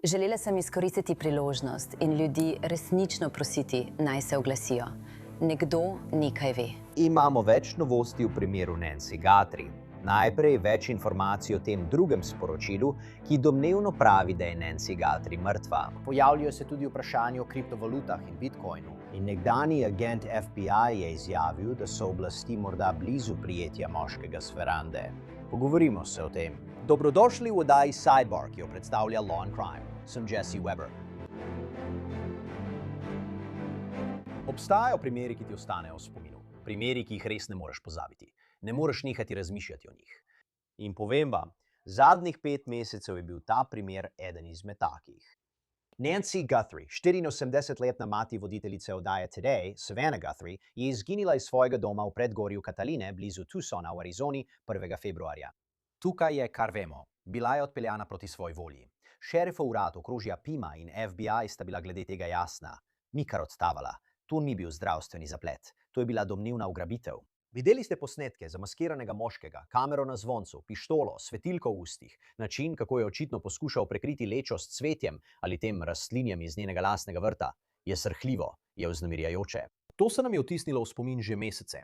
Želela sem izkoristiti priložnost in ljudi resnično prositi, naj se oglasijo. Nekdo nekaj ve. Imamo več novosti v primeru Nancy Guthrie. Najprej več informacij o tem drugem sporočilu, ki domnevno pravi, da je Nancy Guthrie mrtva. Pojavljajo se tudi vprašanja o kriptovalutah in bitcoinu. In nekdanji agent FBI je izjavil, da so oblasti morda blizu prijetja moškega s verande. Pogovorimo se o tem. Dobrodošli v oddaji Sidebar, ki jo predstavlja Law and Crime. Sem Jesse Weber. Obstajajo primeri, ki ti ostanejo v spominu. Primeri, ki jih res ne moreš pozabiti. Ne moreš nehati razmišljati o njih. In povem vam, zadnjih 5 mesecev je bil ta primer eden izmed takih. Nancy Guthrie, 84-letna mati voditeljice oddaje Today, Savannah Guthrie, je izginila iz svojega doma v predgorju Kataline, blizu Tucsona v Arizoni, 1. februarja. Tukaj je, kar vemo, bila je odpeljana proti svoji volji. Šerifov urad okrožja Pima in FBI sta bila glede tega jasna. Ni kar odstavala. To ni bil zdravstveni zaplet. To je bila domnevna ugrabitev. Videli ste posnetke zamaskiranega moškega, kamero na zvoncu, pištolo, svetilko v ustih, način, kako je očitno poskušal prekriti lečo s cvetjem ali tem rastlinjem iz njenega lastnega vrta. Je srhljivo, je vznemirjajoče. To se nam je vtisnilo v spomin že mesece.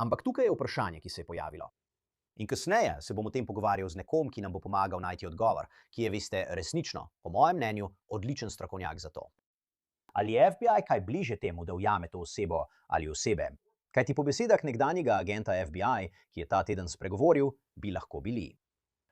Ampak tukaj je vprašanje, ki se je pojavilo. In kasneje se bom o tem pogovarjal z nekom, ki nam bo pomagal najti odgovor, ki je, veste, resnično, po mojem mnenju, odličen strokovnjak za to. Ali je FBI kaj bliže temu, da ujame to osebo ali osebe? Kajti po besedah nekdanjega agenta FBI, ki je ta teden spregovoril, bi lahko bili.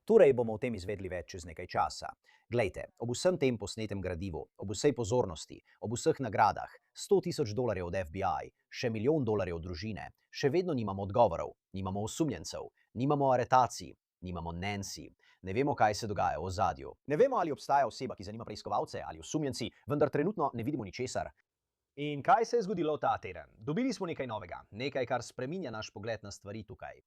Torej bomo o tem izvedli več čez nekaj časa. Glejte, ob vsem tem posnetem gradivu, ob vsej pozornosti, ob vseh nagradah, $100,000 od FBI, še $1 milijon od družine, še vedno nimamo odgovorov, nimamo osumljencev, nimamo aretacij, nimamo Nancy. Ne vemo, kaj se dogaja v ozadju. Ne vemo, ali obstaja oseba, ki zanima preiskovalce ali osumljenci, vendar trenutno ne vidimo ničesar. In kaj se je zgodilo ta teden? Dobili smo nekaj novega, nekaj, kar spreminja naš pogled na stvari tukaj.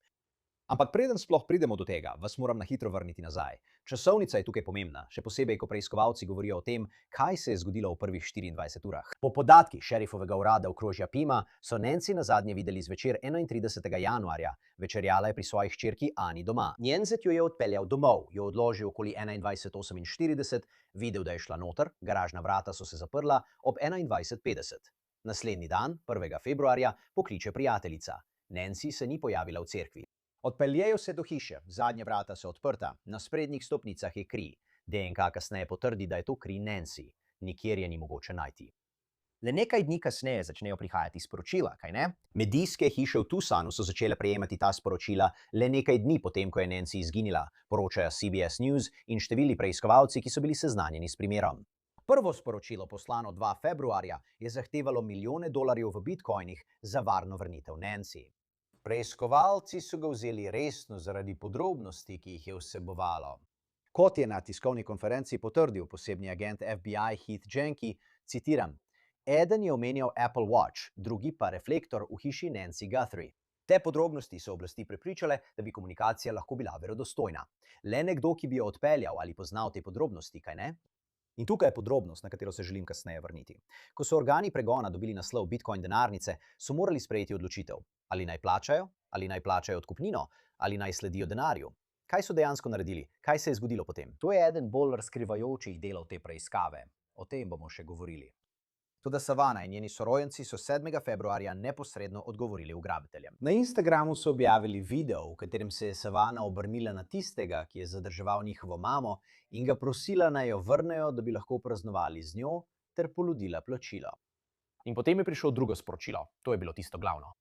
Ampak preden sploh pridemo do tega, vas moram na hitro vrniti nazaj. Časovnica je tukaj pomembna, še posebej, ko preiskovalci govorijo o tem, kaj se je zgodilo v prvih 24 urah. Po podatkih šerifovega urada okrožja Pima so Nancy nazadnje videli zvečer 31. januarja. Večerjala je pri svoji hčerki Ani doma. Njen zet jo je odpeljal domov, jo odložil okoli 21:48, videl, da je šla noter, garažna vrata so se zaprla ob 21:50. Naslednji dan, 1. februarja, pokliče prijateljica. Nancy se ni pojavila v cerkvi. Odpeljejo se do hiše, zadnja vrata so odprta, na sprednjih stopnicah je kri. DNK kasneje potrdi, da je to kri Nancy. Nikjer je ni mogoče najti. Le nekaj dni kasneje začnejo prihajati sporočila, kaj ne? Medijske hiše v Tucsonu so začele prejemati ta sporočila le nekaj dni potem, ko je Nancy izginila, poročajo CBS News in številni preiskovalci, ki so bili seznanjeni s primerom. Prvo sporočilo, poslano 2. februarja, je zahtevalo $milijone v bitcoinih za varno vrnitev Nancy. Preiskovalci so ga vzeli resno zaradi podrobnosti, ki jih je vsebovalo. Kot je na tiskovni konferenci potrdil posebni agent FBI Heath Jenke, citiram, eden je omenjal Apple Watch, drugi pa reflektor v hiši Nancy Guthrie. Te podrobnosti so oblasti prepričale, da bi komunikacija lahko bila verodostojna. Le nekdo, ki bi jo odpeljal ali poznal te podrobnosti, kaj ne? In tukaj je podrobnost, na katero se želim kasneje vrniti. Ko so organi pregona dobili naslov Bitcoin denarnice, so morali sprejeti odločitev. Ali naj plačajo odkupnino, ali naj sledijo denarju. Kaj so dejansko naredili? Kaj se je zgodilo potem? To je eden bolj razkrivajočih delov te preiskave. O tem bomo še govorili. Toda Savannah in njeni sorojenci so 7. februarja neposredno odgovorili ugrabiteljem. Na Instagramu so objavili video, v katerem se je Savannah obrnila na tistega, ki je zadrževal njihovo mamo in ga prosila, naj jo vrnejo, da bi lahko praznovali z njo, ter ponudila plačilo. In potem je prišlo drugo sporočilo. To je bilo tisto glavno.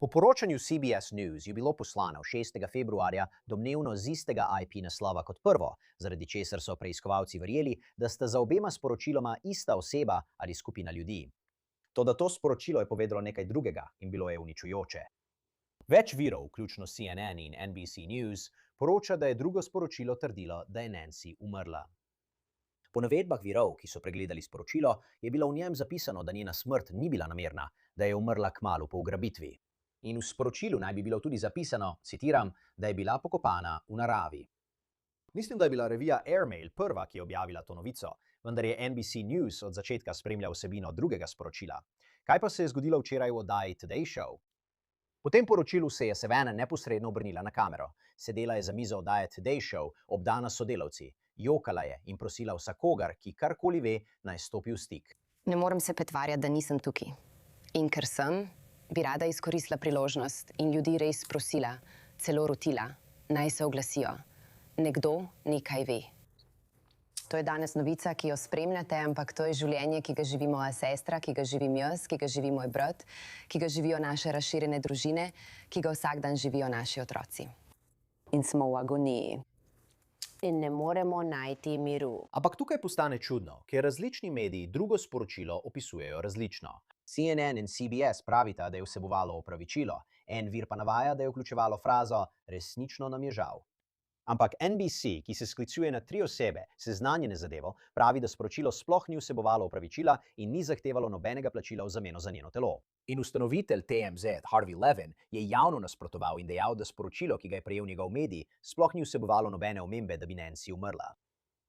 Po poročanju CBS News je bilo poslano 6. februarja domnevno z istega IP naslova kot prvo, zaradi česar so preiskovalci verjeli, da sta za obema sporočiloma ista oseba ali skupina ljudi. Toda to sporočilo je povedalo nekaj drugega in bilo je uničujoče. Več virov, vključno CNN in NBC News, poroča, da je drugo sporočilo trdilo, da je Nancy umrla. Po navedbah virov, ki so pregledali sporočilo, je bilo v njem zapisano, da njena smrt ni bila namerna, da je umrla kmalu po ugrabitvi. In v sporočilu naj bi bilo tudi zapisano, citiram, da je bila pokopana v naravi. Mislim, da je bila revija Airmail prva, ki je objavila to novico, vendar je NBC News od začetka spremljal vsebino drugega sporočila. Kaj pa se je zgodilo včeraj v oddaji Today Show? Po tem poročilu se je Savannah neposredno obrnila na kamero. Sedela je za mizo oddaje Today Show, obdana s sodelavci. jokala je in prosila vsakogar, ki karkoli ve, naj stopi v stik. Ne morem se pretvarjati, da nisem tukaj. In ker sem, bi rada izkoristila priložnost in ljudi res prosila, celo rotila, naj se oglasijo. Nekdo nekaj ve. To je danes novica, ki jo spremljate, ampak to je življenje, ki ga živi moja sestra, ki ga živim jaz, ki ga živi moj brat, ki ga živijo naše razširjene družine, ki ga vsak dan živijo naši otroci. In smo v agoniji. In ne moremo najti miru. Ampak tukaj postane čudno, ker različni mediji drugo sporočilo opisujejo različno. CNN in CBS pravita, da je vsebovalo opravičilo, en vir pa navaja, da je vključevalo frazo "resnično nam je žal". Ampak NBC, ki se sklicuje na 3 osebe, seznanjene z zadevo, pravi, da sporočilo sploh ni vsebovalo opravičila in ni zahtevalo nobenega plačila v zameno za njeno telo. In ustanovitelj TMZ, Harvey Levin, je javno nasprotoval in dejal, da sporočilo, ki ga je prejel njegov medij, sploh ni vsebovalo nobene omembe, da bi Nancy umrla.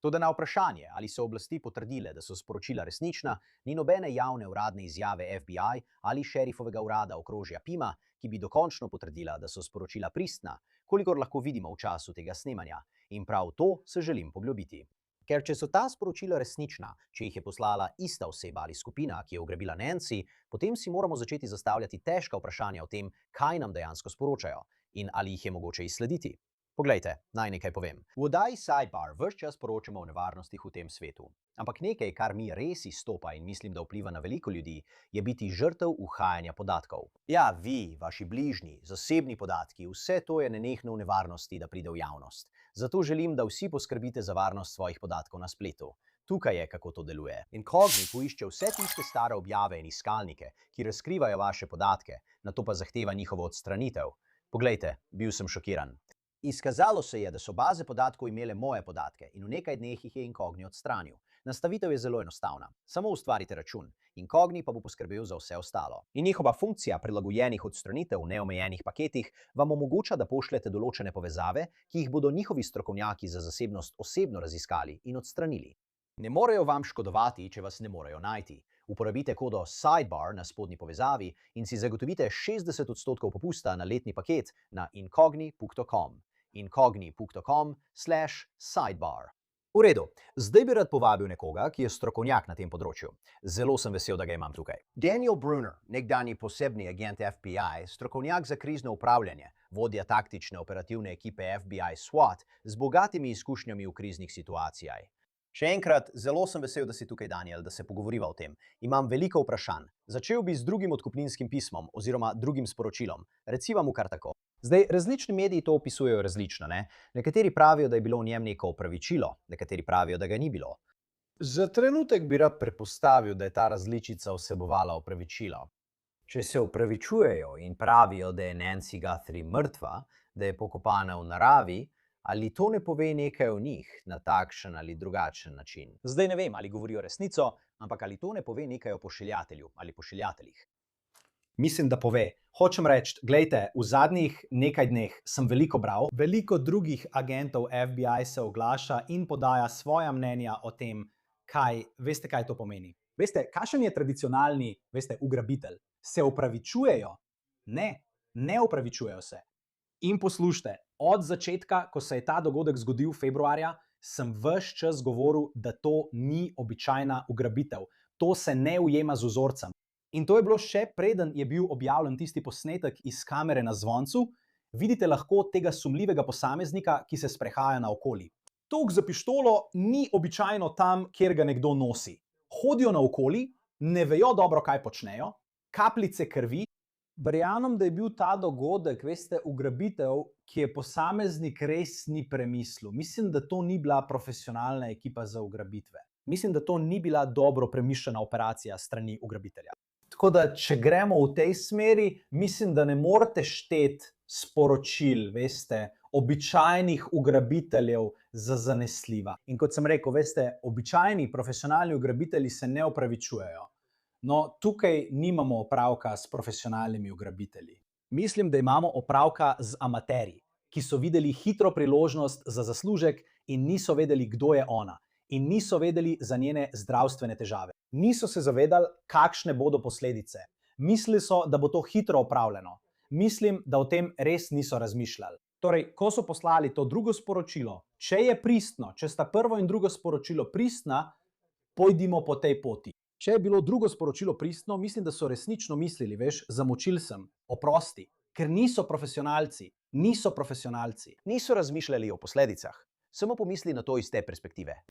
Toda na vprašanje, ali so oblasti potrdile, da so sporočila resnična, ni nobene javne uradne izjave FBI ali šerifovega urada okrožja Pima, ki bi dokončno potrdila, da so sporočila pristna, kolikor lahko vidimo v času tega snemanja. In prav to se želim poglobiti. Ker če so ta sporočila resnična, če jih je poslala ista oseba ali skupina, ki je ugrabila Nancy, potem si moramo začeti zastavljati težka vprašanja o tem, kaj nam dejansko sporočajo in ali jih je mogoče izslediti. Poglejte, naj nekaj povem. V oddaji Sidebar ves čas poročamo o nevarnostih v tem svetu. Ampak nekaj, kar mi res izstopa in mislim, da vpliva na veliko ljudi, je biti žrtev uhajanja podatkov. Ja, vi, vaši bližnji, zasebni podatki, vse to je nenehno v nevarnosti, da pride v javnost. Zato želim, da vsi poskrbite za varnost svojih podatkov na spletu. Tukaj je, kako to deluje. Incogni poišče vse tiste stare objave in iskalnike, ki razkrivajo vaše podatke, nato pa zahteva njihovo odstranitev. Poglejte, bil sem šokiran. Izkazalo se je, da so baze podatkov imele moje podatke in v nekaj dneh jih je Incogni odstranil. Nastavitev je zelo enostavna. Samo ustvarite račun. Incogni pa bo poskrbel za vse ostalo. In njihova funkcija prilagojenih odstranitev v neomejenih paketih vam omogoča, da pošljete določene povezave, ki jih bodo njihovi strokovnjaki za zasebnost osebno raziskali in odstranili. Ne morejo vam škodovati, če vas ne morejo najti. Uporabite kodo Sidebar na spodnji povezavi in si zagotovite 60% popusta na letni paket na incogni.com. incogni.com/sidebar. V redu, zdaj bi rad povabil nekoga, ki je strokovnjak na tem področju. Zelo sem vesel, da ga imam tukaj. Daniel Brunner, nekdanji posebni agent FBI, strokovnjak za krizno upravljanje, vodja taktične operativne ekipe FBI SWAT z bogatimi izkušnjami v kriznih situacijah. Še enkrat, zelo sem vesel, da si tukaj, Daniel, da se pogovoriva o tem. Imam veliko vprašanj. Začel bi z drugim odkupninskim pismom oziroma drugim sporočilom. Reciva mu kar tako. Zdaj, različni mediji to opisujejo različno, ne? Nekateri pravijo, da je bilo v njem neko opravičilo, nekateri pravijo, da ga ni bilo. Za trenutek bi rad predpostavil, da je ta različica vsebovala opravičilo. Če se opravičujejo in pravijo, da je Nancy Guthrie mrtva, da je pokopana v naravi, ali to ne pove nekaj o njih na takšen ali drugačen način? Zdaj ne vem, ali govorijo resnico, ampak ali to ne pove nekaj o pošiljatelju ali pošiljateljih? Mislim, da pove. Hočem reči, glejte, v zadnjih nekaj dneh sem veliko bral. Veliko drugih agentov FBI se oglaša in podaja svoja mnenja o tem, veste, kaj to pomeni. Veste, kakšen je tradicionalni, ugrabitelj? Se opravičujejo? Ne opravičujejo se. In poslušajte, od začetka, ko se je ta dogodek zgodil februarja, sem ves čas govoril, da to ni običajna ugrabitev. To se ne ujema z vzorcem. In to je bilo še preden je bil objavljen tisti posnetek iz kamere na zvoncu. Vidite lahko tega sumljivega posameznika, ki se sprehaja naokoli. Tok za pištolo ni običajno tam, kjer ga nekdo nosi. Hodijo naokoli, ne vejo dobro, kaj počnejo, kapljice krvi. Verjamem, da je bil ta dogodek, ugrabitev, ki je posameznik res ni premislil. Mislim, da to ni bila profesionalna ekipa za ugrabitve. Mislim, da to ni bila dobro premišljena operacija strani ugrabitelja. Tako da, če gremo v tej smeri, mislim, da ne morete šteti sporočil, običajnih ugrabiteljev za zanesljiva. In kot sem rekel, običajni profesionalni ugrabitelji se ne opravičujejo. No, tukaj nimamo opravka s profesionalnimi ugrabitelji. Mislim, da imamo opravka z amaterji, ki so videli hitro priložnost za zaslužek in niso vedeli, kdo je ona. In niso vedeli za njene zdravstvene težave. Niso se zavedali, kakšne bodo posledice. Mislili so, da bo to hitro opravljeno. Mislim, da o tem res niso razmišljali. Torej, ko so poslali to drugo sporočilo, če je pristno, če sta prvo in drugo sporočilo pristna, pojdimo po tej poti. Če je bilo drugo sporočilo pristno, mislim, da so resnično mislili, veš, zamočil sem, oprosti, ker niso profesionalci. Niso razmišljali o posledicah, samo pomisli na to iz te perspektive.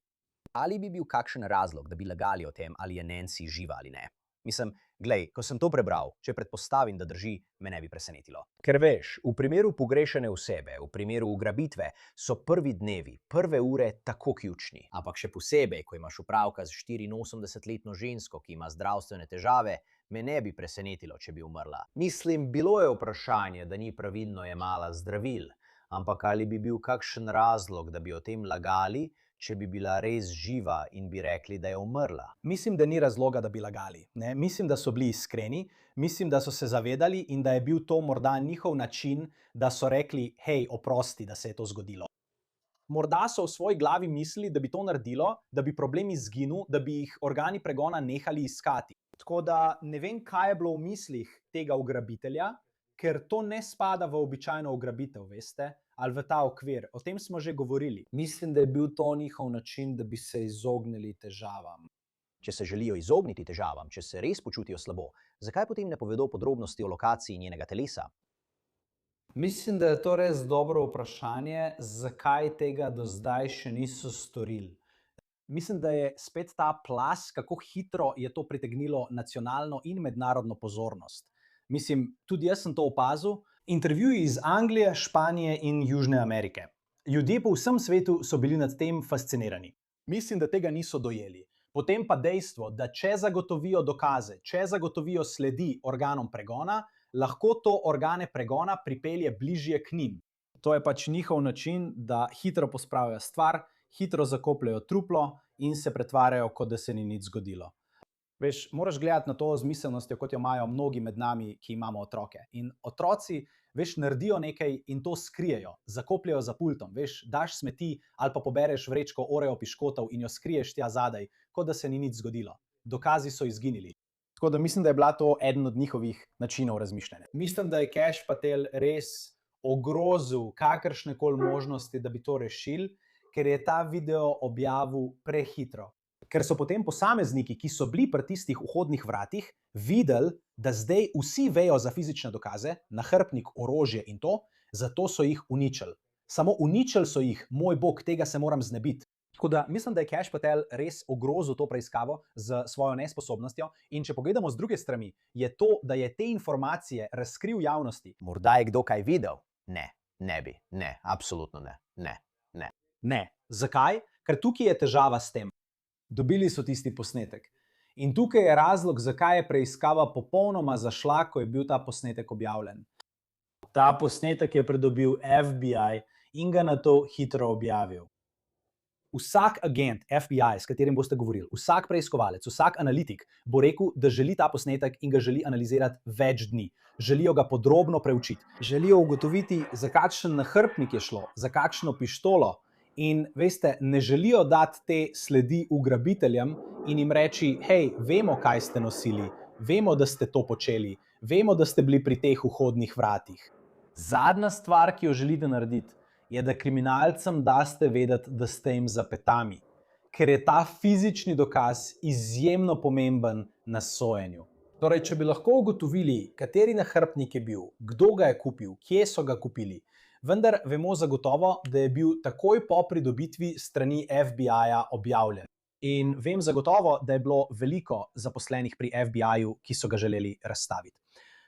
Ali bi bil kakšen razlog, da bi lagali o tem, ali je Nancy živa ali ne? Mislim, glej, ko sem to prebral, če predpostavim, da drži, me ne bi presenetilo. Ker veš, v primeru pogrešane osebe, v primeru ugrabitve, so prvi dnevi, prve ure tako ključni. Ampak še posebej, ko imaš opravka z 84-letno žensko, ki ima zdravstvene težave, me ne bi presenetilo, če bi umrla. Mislim, bilo je vprašanje, da ni pravilno jemala zdravil, ampak ali bi bil kakšen razlog, da bi o tem lagali, če bi bila res živa in bi rekli, da je umrla? Mislim, da ni razloga, da bi lagali. Ne? Mislim, da so bili iskreni, mislim, da so se zavedali in da je bil to morda njihov način, da so rekli, hej, oprosti, da se je to zgodilo. Morda so v svoji glavi mislili, da bi to naredilo, da bi problem izginil, da bi jih organi pregona nehali iskati. Tako da ne vem, kaj je bilo v mislih tega ugrabitelja, ker to ne spada v običajno ugrabitev, veste, ali v ta okvir. O tem smo že govorili. Mislim, da je bil to njihov način, da bi se izognili težavam. Če se želijo izogniti težavam, če se res počutijo slabo, zakaj potem ne povedo podrobnosti o lokaciji njenega telesa? Mislim, da je to res dobro vprašanje, zakaj tega do zdaj še niso storili. Mislim, da je spet ta plaz, kako hitro je to pritegnilo nacionalno in mednarodno pozornost. Mislim, tudi jaz sem to opazil. Intervjuji iz Anglije, Španije in Južne Amerike. Ljudje po vsem svetu so bili nad tem fascinirani. Mislim, da tega niso dojeli. Potem pa dejstvo, da če zagotovijo dokaze, če zagotovijo sledi organom pregona, lahko to organe pregona pripelje bližje k njim. To je pač njihov način, da hitro pospravijo stvar, hitro zakopljajo truplo in se pretvarjajo, kot da se ni nič zgodilo. Veš, moraš gledati na to z miselnostjo, kot jo imajo mnogi med nami, ki imamo otroke. In otroci, veš, naredijo nekaj in to skrijejo, zakopljajo za pultom, veš, daš smeti ali pa pobereš vrečko Oreo piškotov in jo skriješ tja zadaj, kot da se ni nič zgodilo. Dokazi so izginili. Tako da mislim, da je bila to eden od njihovih načinov razmišljanja. Mislim, da je Kash Patel res ogrozil kakršnekoli možnosti, da bi to rešili, ker je ta video objavil prehitro. Ker so potem posamezniki, ki so bili pri tistih vhodnih vratih, videli, da zdaj vsi vejo za fizične dokaze, nahrbtnik, orožje in to, zato so jih uničili. Samo uničili so jih, moj bog, tega se moram znebiti. Tako da mislim, da je Kash Patel res ogrozil to preiskavo z svojo nesposobnostjo in če pogledamo z druge strani, je to, da je te informacije razkril javnosti. Morda je kdo kaj videl? Ne bi. Ne, absolutno ne. Ne. Zakaj? Ker tukaj je težava s tem. Dobili so tisti posnetek. In tukaj je razlog, zakaj je preiskava popolnoma zašla, ko je bil ta posnetek objavljen. Ta posnetek je pridobil FBI in ga nato hitro objavil. Vsak agent FBI, s katerim boste govorili, vsak preiskovalec, vsak analitik bo rekel, da želi ta posnetek in ga želi analizirati več dni. Želijo ga podrobno preučiti. Želijo ugotoviti, za kakšen nahrbtnik je šlo, za kakšno pištolo. In veste, ne želijo dati te sledi ugrabiteljem in jim reči, hej, vemo, kaj ste nosili, vemo, da ste to počeli, vemo, da ste bili pri teh vhodnih vratih. Zadnja stvar, ki jo želite narediti, je, da kriminalcem daste vedeti, da ste jim za petami, ker je ta fizični dokaz izjemno pomemben na sojenju. Torej, če bi lahko ugotovili, kateri nahrbtnik je bil, kdo ga je kupil, kje so ga kupili, vendar vemo zagotovo, da je bil takoj po pridobitvi strani FBI-ja objavljen. In vem zagotovo, da je bilo veliko zaposlenih pri FBI-ju, ki so ga želeli razstaviti.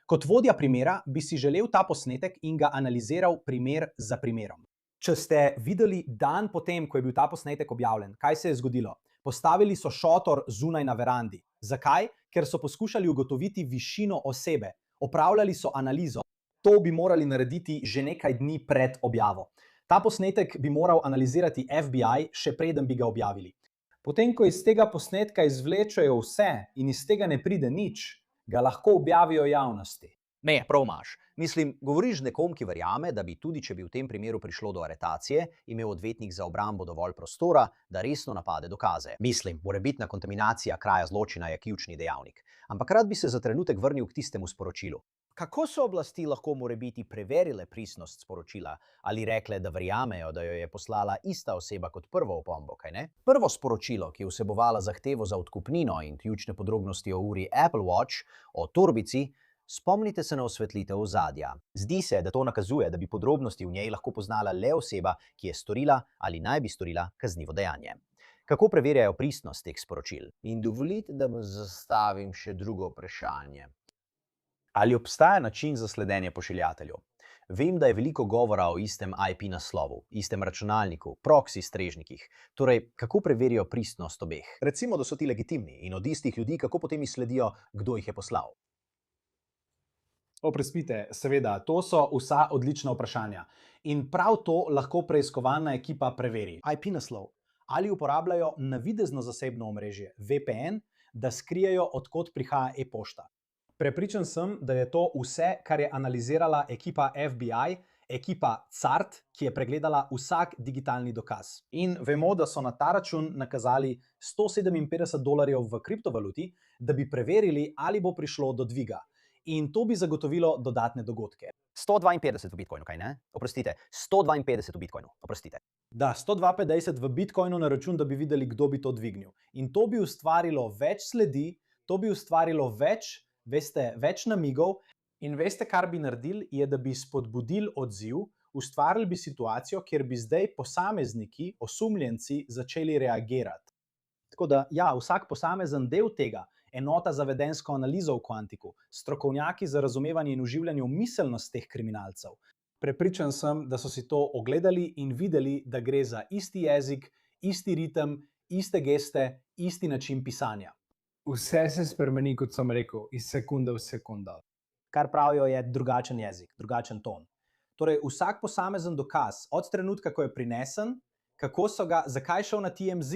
Kot vodja primera bi si želel ta posnetek in ga analiziral primer za primerom. Če ste videli dan potem, ko je bil ta posnetek objavljen, kaj se je zgodilo? Postavili so šotor zunaj na verandi. Zakaj? Ker so poskušali ugotoviti višino osebe. Opravljali so analizo. To bi morali narediti že nekaj dni pred objavo. Ta posnetek bi moral analizirati FBI, še preden bi ga objavili. Potem, ko iz tega posnetka izvlečejo vse in iz tega ne pride nič, ga lahko objavijo javnosti. Ne, prav imaš. Mislim, govoriš z nekom, ki verjame, da bi tudi, če bi v tem primeru prišlo do aretacije, imel odvetnik za obrambo dovolj prostora, da resno napade dokaze. Mislim, morebitna kontaminacija kraja zločina je ključni dejavnik. Ampak rad bi se za trenutek vrnil k tistemu sporočilu. Kako so oblasti lahko morebiti preverile pristnost sporočila ali rekle, da verjamejo, da jo je poslala ista oseba kot prvo opombo, kaj ne? Prvo sporočilo, ki je vsebovalo zahtevo za odkupnino in ključne podrobnosti o uri Apple Watch, o torbici, spomnite se na osvetlitev ozadja. Zdi se, da to nakazuje, da bi podrobnosti v njej lahko poznala le oseba, ki je storila ali naj bi storila kaznivo dejanje. Kako preverjajo pristnost teh sporočil? In dovolite, da vam zastavim še drugo vprašanje. Ali obstaja način za sledenje pošiljatelju? Vem, da je veliko govora o istem IP naslovu, istem računalniku, proxy strežnikih. Torej, kako preverijo pristnost obeh? Recimo, da so ti legitimni in od istih ljudi, kako potem izsledijo, kdo jih je poslal? Oprostite, seveda, to so vsa odlična vprašanja. In prav to lahko preiskovalna ekipa preveri. IP naslov. Ali uporabljajo navidezno zasebno omrežje, VPN, da skrijejo, odkot prihaja e-pošta. Prepričan sem, da je to vse, kar je analizirala ekipa FBI, ekipa CART, ki je pregledala vsak digitalni dokaz. In vemo, da so na ta račun nakazali $157 v kriptovaluti, da bi preverili, ali bo prišlo do dviga. In to bi zagotovilo dodatne dogodke. 152 v Bitcoinu, kaj ne? Oprostite, 152 v Bitcoinu, oprostite. Da, 152 v Bitcoinu na račun, da bi videli, kdo bi to dvignil. In to bi ustvarilo več sledi, to bi ustvarilo več namigov. In veste, kar bi naredili, je, da bi spodbudili odziv, ustvarili bi situacijo, kjer bi zdaj posamezniki, osumljenci, začeli reagirati. Tako da, ja, vsak posamezen del tega, enota za vedenjsko analizo v kvantiku, strokovnjaki za razumevanje in uživljanje v miselnost teh kriminalcev. Prepričan sem, da so si to ogledali in videli, da gre za isti jezik, isti ritem, iste geste, isti način pisanja. Vse se spremeni, kot sem rekel, iz sekunde v sekundo. Kar pravijo, je drugačen jezik, drugačen ton. Torej, vsak posamezen dokaz, od trenutka, ko je prinesen, zakaj je šel na TMZ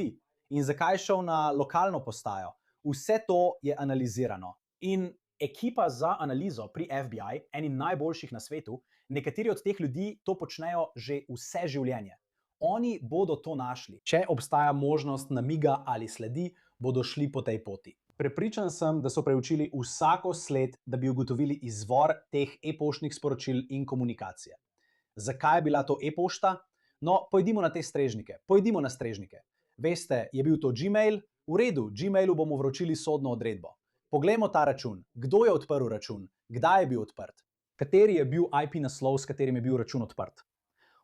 in zakaj je šel na lokalno postajo, vse to je analizirano. In ekipa za analizo pri FBI, eni najboljših na svetu, nekateri od teh ljudi to počnejo že vse življenje. Oni bodo to našli. Če obstaja možnost namiga ali sledi, bodo šli po tej poti. Prepričan sem, da so preučili vsako sled, da bi ugotovili izvor teh e-poštnih sporočil in komunikacije. Zakaj je bila to e-pošta? No, pojdimo na te strežnike. Pojdimo na strežnike. Veste, je bil to Gmail? V redu, Gmailu bomo vročili sodno odredbo. Poglejmo ta račun. Kdo je odprl račun? Kdaj je bil odprt? Kateri je bil IP naslov, s katerim je bil račun odprt?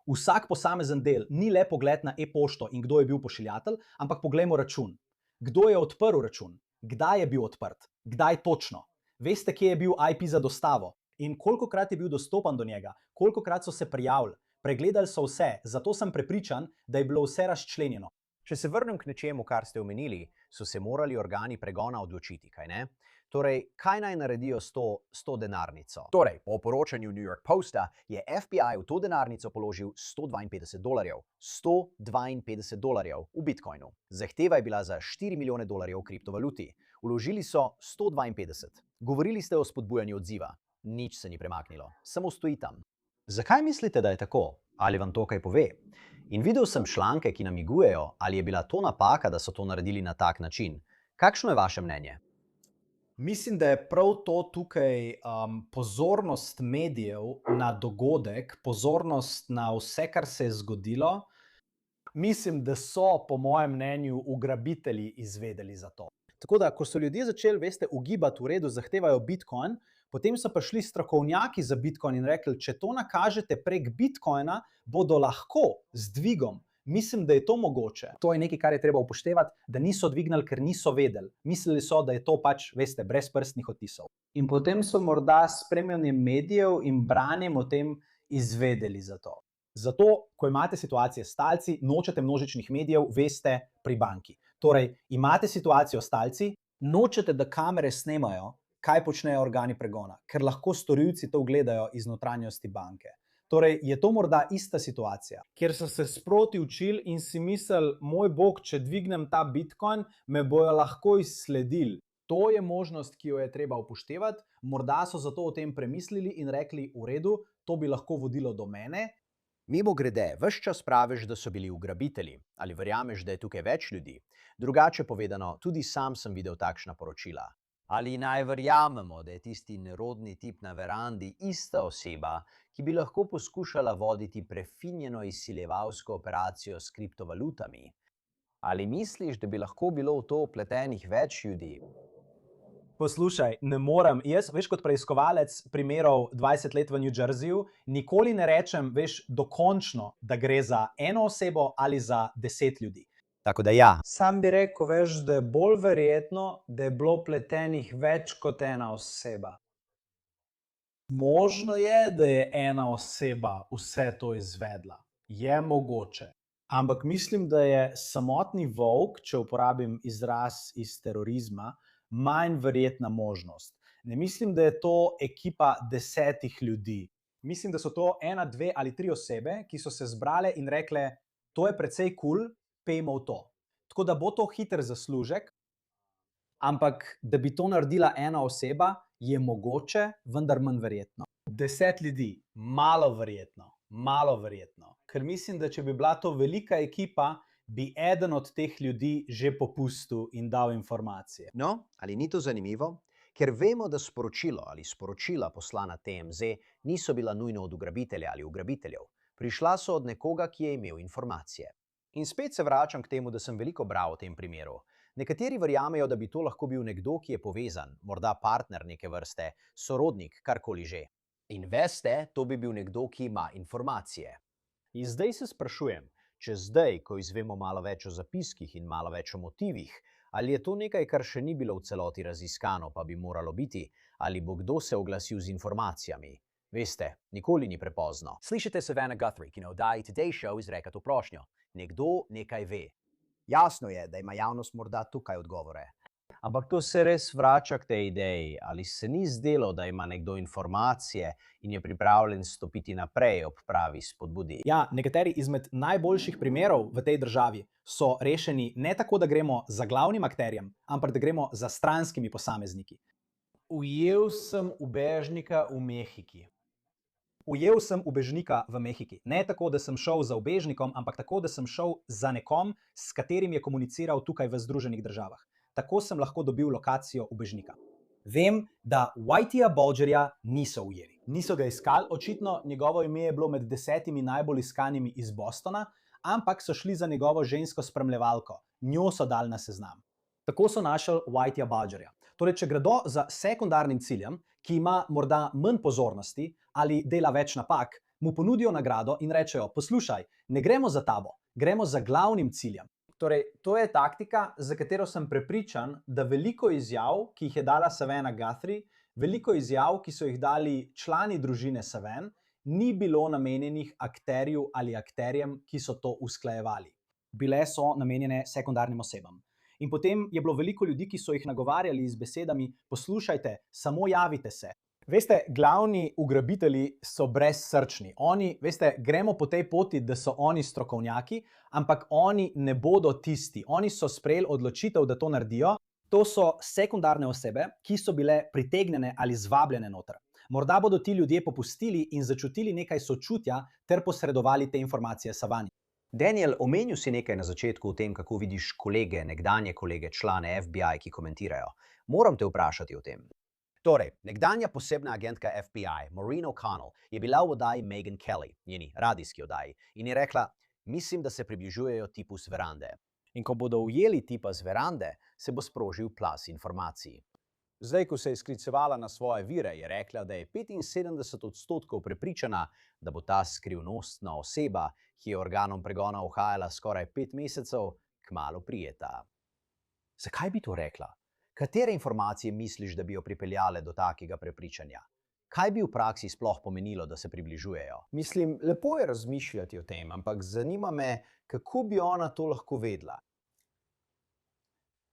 Vsak posamezen del ni le pogled na e-pošto in kdo je bil pošiljatelj, ampak poglejmo račun. Kdo je odprl račun? Kdaj je bil odprt? Kdaj točno? Veste, kje je bil IP za dostavo? In kolikokrat je bil dostopan do njega? Kolikokrat so se prijavili? Pregledali so vse, zato sem prepričan, da je bilo vse razčlenjeno. Če se vrnem k nečemu, kar ste omenili, so se morali organi pregona odločiti, kaj ne? Torej, kaj naj naredijo s to denarnico? Torej, po poročanju New York Posta je FBI v to denarnico položil $152. $152 v Bitcoinu. Zahteva je bila za $4 milijone v kriptovaluti. Vložili so 152. Govorili ste o spodbujanju odziva. Nič se ni premaknilo. Samo stoji tam. Zakaj mislite, da je tako? Ali vam to kaj pove? In videl sem članke, ki namigujejo, ali je bila to napaka, da so to naredili na tak način. Kakšno je vaše mnenje? Mislim, da je prav to tukaj pozornost medijev na dogodek, pozornost na vse, kar se je zgodilo. Mislim, da so, po mojem mnenju, ugrabitelji izvedeli za to. Tako da, ko so ljudje začeli, veste, ugibati v redu, zahtevajo Bitcoin, potem so prišli strokovnjaki za Bitcoin in rekli, če to nakažete prek Bitcoina, bodo lahko z dvigom. Mislim, da je to mogoče. To je nekaj, kar je treba upoštevati, da niso dvignili, ker niso vedeli. Mislili so, da je to pač, veste, brez prstnih odtisov. In potem so morda s spremljanjem medijev in branjem o tem izvedeli za to. Zato, ko imate situacije s talci, nočete množičnih medijev, veste, pri banki. Torej, imate situacijo s talci, nočete, da kamere snemajo, kaj počnejo organi pregona, ker lahko storilci to gledajo iz notranjosti banke. Torej, je to morda ista situacija, kjer so se sproti učili in si mislili, moj bog, če dvignem ta Bitcoin, me bojo lahko izsledili. To je možnost, ki jo je treba upoštevati. Morda so zato o tem premislili in rekli, v redu, to bi lahko vodilo do mene. Mimogrede, ves čas praviš, da so bili ugrabitelji. Ali verjameš, da je tukaj več ljudi? Drugače povedano, tudi sam sem videl takšna poročila. Ali naj verjamemo, da je tisti nerodni tip na verandi ista oseba, ki bi lahko poskušala voditi prefinjeno izsiljevalsko operacijo s kriptovalutami? Ali misliš, da bi lahko bilo v to vpletenih več ljudi? Poslušaj, ne morem. Jaz, veš, kot preiskovalec primerov 20 let v New Jerseyju, nikoli ne rečem, veš, dokončno, da gre za eno osebo ali za 10 ljudi. Tako da ja. Sam bi rekel, veš, da je bolj verjetno, da je bilo pletenih več kot ena oseba. Možno je, da je ena oseba vse to izvedla. Je mogoče. Ampak mislim, da je samotni volk, če uporabim izraz iz terorizma, manj verjetna možnost. Ne mislim, da je to ekipa 10 ljudi. Mislim, da so to 1, 2 ali 3 osebe, ki so se zbrale in rekle, to je precej kul, pejmo v to. Tako da bo to hiter zaslužek, ampak da bi to naredila ena oseba, je mogoče, vendar manj verjetno. 10 ljudi, malo verjetno. Ker mislim, da če bi bila to velika ekipa, bi eden od teh ljudi že popustil in dal informacije. No, ali ni to zanimivo? Ker vemo, da sporočilo ali sporočila poslana TMZ niso bila nujno od ugrabitelja ali ugrabiteljev. Prišla so od nekoga, ki je imel informacije. In spet se vračam k temu, da sem veliko bral o tem primeru. Nekateri verjamejo, da bi to lahko bil nekdo, ki je povezan, morda partner neke vrste, sorodnik, karkoli že. In veste, to bi bil nekdo, ki ima informacije. In zdaj se sprašujem, če zdaj, ko izvemo malo več o zapiskih in malo več o motivih, ali je to nekaj, kar še ni bilo v celoti raziskano, pa bi moralo biti, ali bo kdo se oglasil z informacijami. Veste, nikoli ni prepozno. Slišite Savannah Guthrie, ki na oddaji Today Show izreka to prošnjo. Nekdo nekaj ve. Jasno je, da ima javnost morda tukaj odgovore. Ampak to se res vrača k tej ideji, ali se ni zdelo, da ima nekdo informacije in je pripravljen stopiti naprej ob pravi spodbudi. Ja, nekateri izmed najboljših primerov v tej državi so rešeni ne tako, da gremo za glavnim akterjem, ampak da gremo za stranskimi posamezniki. Ujel sem ubežnika v Mehiki. Ujel sem ubežnika v Mehiki. Ne tako, da sem šel za ubežnikom, ampak tako, da sem šel za nekom, s katerim je komuniciral tukaj v Združenih državah. Tako sem lahko dobil lokacijo ubežnika. Vem, da Whiteyja Bulgerja niso ujeli. Niso ga iskali, očitno njegovo ime je bilo med 10 najbolj iskanimi iz Bostona, ampak so šli za njegovo žensko spremljevalko. Njo so dali na seznam. Tako so našli Whiteyja Bulgerja. Torej, če gredo za sekundarnim ciljem, ki ima morda manj pozornosti ali dela več napak, mu ponudijo nagrado in rečejo, poslušaj, ne gremo za tabo, gremo za glavnim ciljem. Torej, to je taktika, za katero sem prepričan, da veliko izjav, ki jih je dala Savannah Guthrie, veliko izjav, ki so jih dali člani družine Savannah, ni bilo namenjenih akterju ali akterjem, ki so to usklajevali. Bile so namenjene sekundarnim osebam. In potem je bilo veliko ljudi, ki so jih nagovarjali z besedami, poslušajte, samo javite se. Veste, glavni ugrabitelji so brezsrčni. Oni, veste, gremo po tej poti, da so oni strokovnjaki, ampak oni ne bodo tisti. Oni so sprejeli odločitev, da to naredijo. To so sekundarne osebe, ki so bile pritegnjene ali zvabljene noter. Morda bodo ti ljudje popustili in začutili nekaj sočutja ter posredovali te informacije Savanni. Daniel, omenil si nekaj na začetku o tem, kako vidiš kolege, nekdanje kolege, člane FBI, ki komentirajo. Moram te vprašati o tem. Torej, nekdanja posebna agentka FBI, Maureen O'Connell, je bila v oddaji Megyn Kelly, njeni radijski oddaji, in je rekla, mislim, da se približujejo tipu z verande. In ko bodo ujeli tipa z verande, se bo sprožil plaz informacij. Zdaj, ko se je sklicevala na svoje vire, je rekla, da je 75% prepričana, da bo ta skrivnostna oseba, ki je organom pregona uhajala skoraj 5 mesecev, kmalu prijeta. Zakaj bi to rekla? Katere informacije misliš, da bi jo pripeljale do takega prepričanja? Kaj bi v praksi sploh pomenilo, da se približujejo? Mislim, lepo je razmišljati o tem, ampak zanima me, kako bi ona to lahko vedela.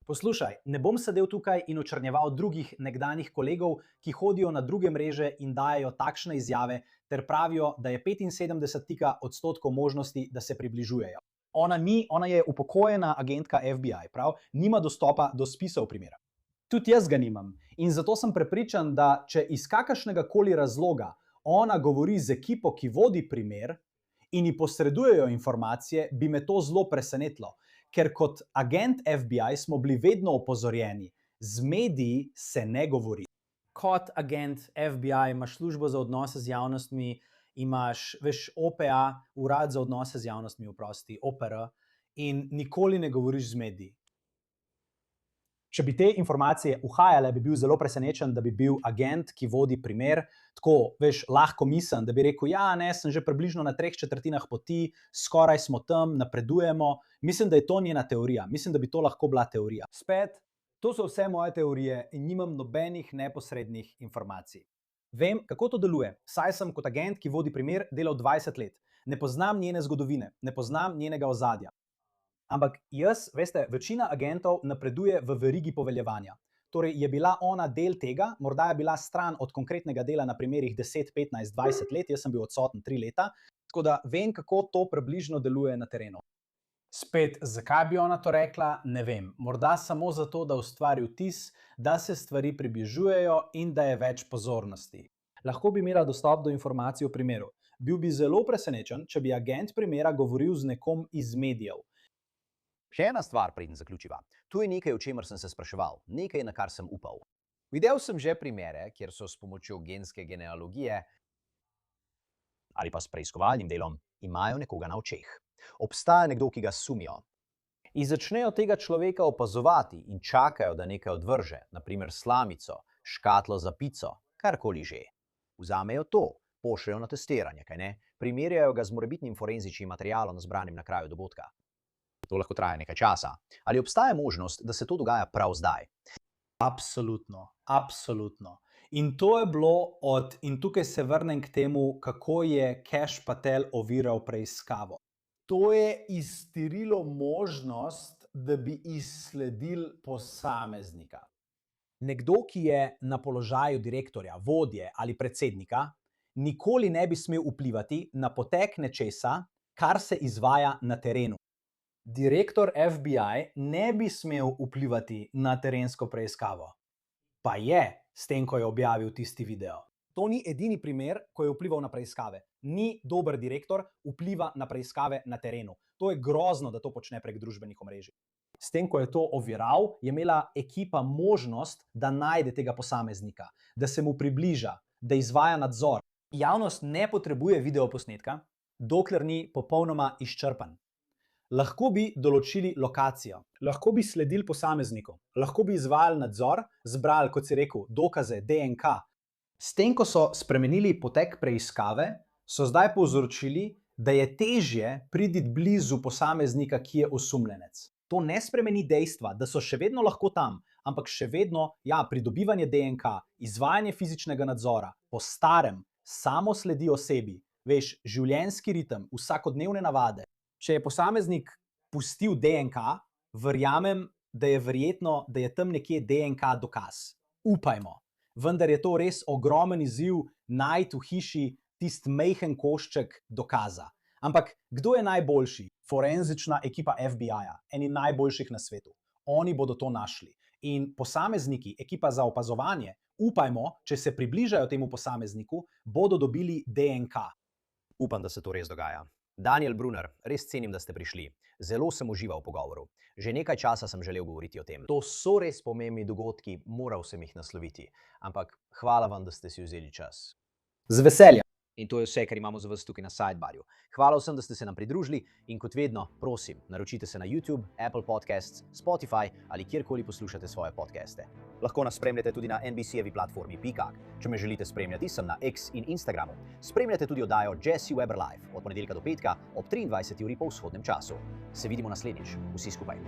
Poslušaj, ne bom sedel tukaj in očrnjeval drugih nekdanjih kolegov, ki hodijo na druge mreže in dajo takšne izjave, ter pravijo, da je 75% možnosti, da se približujejo. Ona je upokojena agentka FBI, prav? Nima dostopa do spisov primera. Tudi jaz ga nimam. In zato sem prepričan, da če iz kakršnega koli razloga ona govori z ekipo, ki vodi primer, in ji posredujejo informacije, bi me to zelo presenetilo. Ker kot agent FBI smo bili vedno opozorjeni, Z mediji se ne govori. Kot agent FBI imaš službo za odnose z javnostmi, imaš, veš, OPA, Urad za odnose z javnostmi, OPR, in nikoli ne govoriš z mediji. Če bi te informacije uhajale, bi bil zelo presenečen, da bi bil agent, ki vodi primer, tako, veš, lahko mislen, da bi rekel, ja, ne, sem že približno na 3/4 poti, skoraj smo tam, napredujemo. Mislim, da je to njena teorija. Mislim, da bi to lahko bila teorija. Spet, to so vse moje teorije in nimam nobenih neposrednih informacij. Vem, kako to deluje. Saj sem kot agent, ki vodi primer, delal 20 let. Ne poznam njene zgodovine, ne poznam njenega ozadja. Ampak jaz, veste, večina agentov napreduje v verigi poveljevanja. Torej je bila ona del tega, morda je bila stran od konkretnega dela na primerih 10, 15, 20 let, jaz sem bil odsoten 3 leta, tako da vem, kako to približno deluje na terenu. Spet, zakaj bi ona to rekla, ne vem. Morda samo zato, da ustvari vtis, da se stvari približujejo in da je več pozornosti. Lahko bi imela dostop do informacij o primeru. Bil bi zelo presenečen, če bi agent primera govoril z nekom iz medijev. Še ena stvar, preden zaključiva. Tu je nekaj, o čemer sem se spraševal, nekaj, na kar sem upal. Videl sem že primere, kjer so s pomočjo genske genealogije ali pa s preiskovalnim delom imajo nekoga na očeh. Obstaja nekdo, ki ga sumijo. In začnejo tega človeka opazovati in čakajo, da nekaj odvrže, naprimer slamico, škatlo za pico, karkoli že. Vzamejo to, pošljejo na testiranje, kaj ne? Primerjajo ga z morebitnim forenzičnim materialom zbranim na kraju dogodka. To lahko traja nekaj časa. Ali obstaja možnost, da se to dogaja prav zdaj? Absolutno, absolutno. In to je bilo in tukaj se vrnem k temu, kako je Cash Patel oviral preiskavo. To je iztirilo možnost, da bi izsledili posameznika. Nekdo, ki je na položaju direktorja, vodje ali predsednika, nikoli ne bi smel vplivati na potek nečesa, kar se izvaja na terenu. Direktor FBI ne bi smel vplivati na terensko preiskavo. Pa je, s tem, ko je objavil tisti video. To ni edini primer, ko je vplival na preiskave. Ni dober direktor vpliva na preiskave na terenu. To je grozno, da to počne prek družbenih omrežij. S tem, ko je to oviral, je imela ekipa možnost, da najde tega posameznika, da se mu približa, da izvaja nadzor. Javnost ne potrebuje videoposnetka, dokler ni popolnoma izčrpan. Lahko bi določili lokacijo, lahko bi sledili posamezniku, lahko bi izvajali nadzor, zbrali, kot si rekel, dokaze, DNK. S tem, ko so spremenili potek preiskave, so zdaj povzročili, da je težje priti blizu posameznika, ki je osumljenec. To ne spremeni dejstva, da so še vedno lahko tam, ampak še vedno, ja, pridobivanje DNK, izvajanje fizičnega nadzora, po starem, samo sledi osebi, veš, življenjski ritem, vsakodnevne navade. Če je posameznik pustil DNK, verjamem, da je verjetno, da je tam nekje DNK dokaz. Upajmo. Vendar je to res ogromen izziv najti v hiši tisti majhen košček dokaza. Ampak kdo je najboljši? Forenzična ekipa FBI-ja, eni najboljših na svetu. Oni bodo to našli. In posamezniki, ekipa za opazovanje, upajmo, če se približajo temu posamezniku, bodo dobili DNK. Upam, da se to res dogaja. Daniel Brunner, res cenim, da ste prišli. Zelo sem užival v pogovoru. Že nekaj časa sem želel govoriti o tem. To so res pomembni dogodki, moral sem jih nasloviti. Ampak hvala vam, da ste si vzeli čas. Z veseljem. In to je vse, kar imamo za vas tukaj na Sidebarju. Hvala vsem, da ste se nam pridružili in kot vedno, prosim, naročite se na YouTube, Apple Podcasts, Spotify ali kjerkoli poslušate svoje podcaste. Lahko nas spremljate tudi na NBC-jevi platformi Peacock. Če me želite spremljati, sem na X in Instagramu. Spremljate tudi oddajo Jesse Weber Live od ponedeljka do petka ob 23. uri po vzhodnem času. Se vidimo naslednjič. Vsi skupaj.